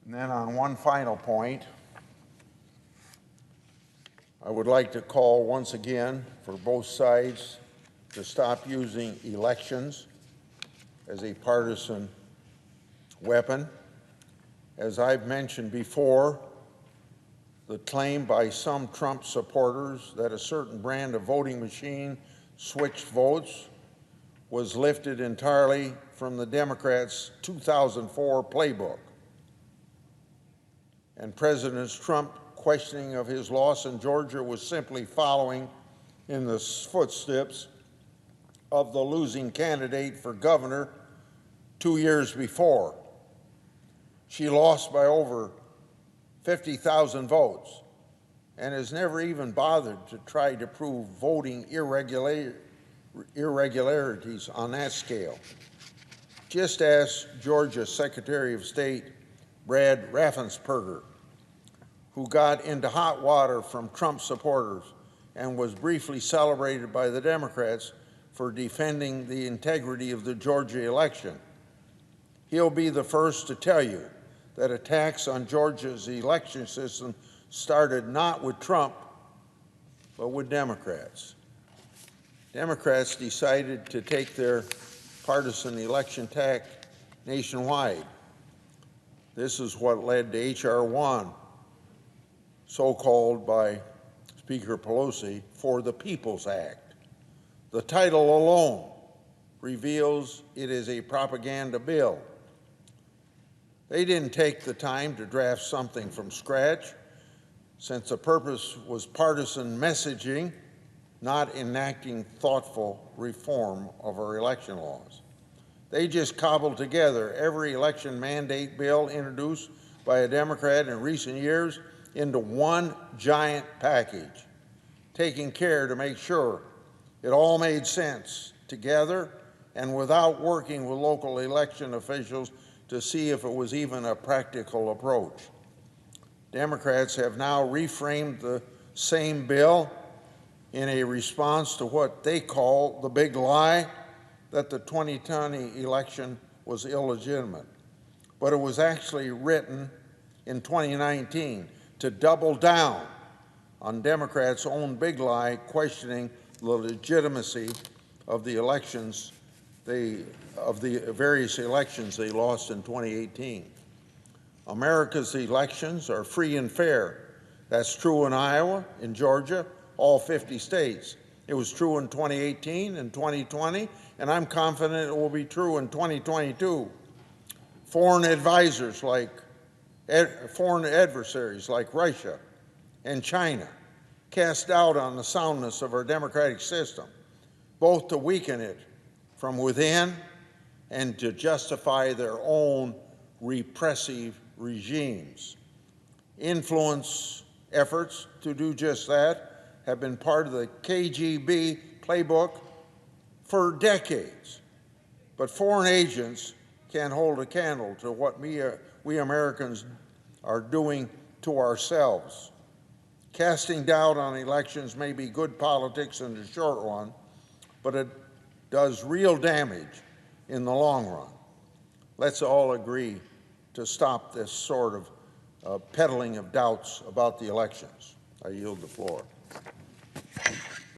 And then on one final point, I would like to call once again for both sides to stop using elections as a partisan weapon. As I've mentioned before, the claim by some Trump supporters that a certain brand of voting machine switched votes was lifted entirely from the Democrats' 2004 playbook. And President Trump questioning of his loss in Georgia was simply following in the footsteps of the losing candidate for governor 2 years before. She lost by over 50,000 votes and has never even bothered to try to prove voting irregularities on that scale. Just ask Georgia Secretary of State Brad Raffensperger, who got into hot water from Trump supporters and was briefly celebrated by the Democrats for defending the integrity of the Georgia election. He'll be the first to tell you that attacks on Georgia's election system started not with Trump, but with Democrats. Democrats decided to take their partisan election tack nationwide. This is what led to H.R. 1, so-called by Speaker Pelosi, for the People's Act. The title alone reveals it is a propaganda bill. They didn't take the time to draft something from scratch, since the purpose was partisan messaging, not enacting thoughtful reform of our election laws. They just cobbled together every election mandate bill introduced by a Democrat in recent years into one giant package, taking care to make sure it all made sense together and without working with local election officials to see if it was even a practical approach. Democrats have now reframed the same bill in a response to what they call the big lie that the 2020 election was illegitimate. But it was actually written in 2019 to double down on Democrats' own big lie, questioning the legitimacy of the elections of the various elections they lost in 2018. America's elections are free and fair. That's true in Iowa, in Georgia, all 50 states. It was true in 2018 and 2020, and I'm confident it will be true in 2022. Foreign adversaries like Russia and China cast doubt on the soundness of our democratic system, both to weaken it from within and to justify their own repressive regimes. Influence efforts to do just that have been part of the KGB playbook for decades. But foreign agents can't hold a candle to what we Americans are doing to ourselves. Casting doubt on elections may be good politics in the short run, but it does real damage in the long run. Let's all agree to stop this sort of peddling of doubts about the elections. I yield the floor.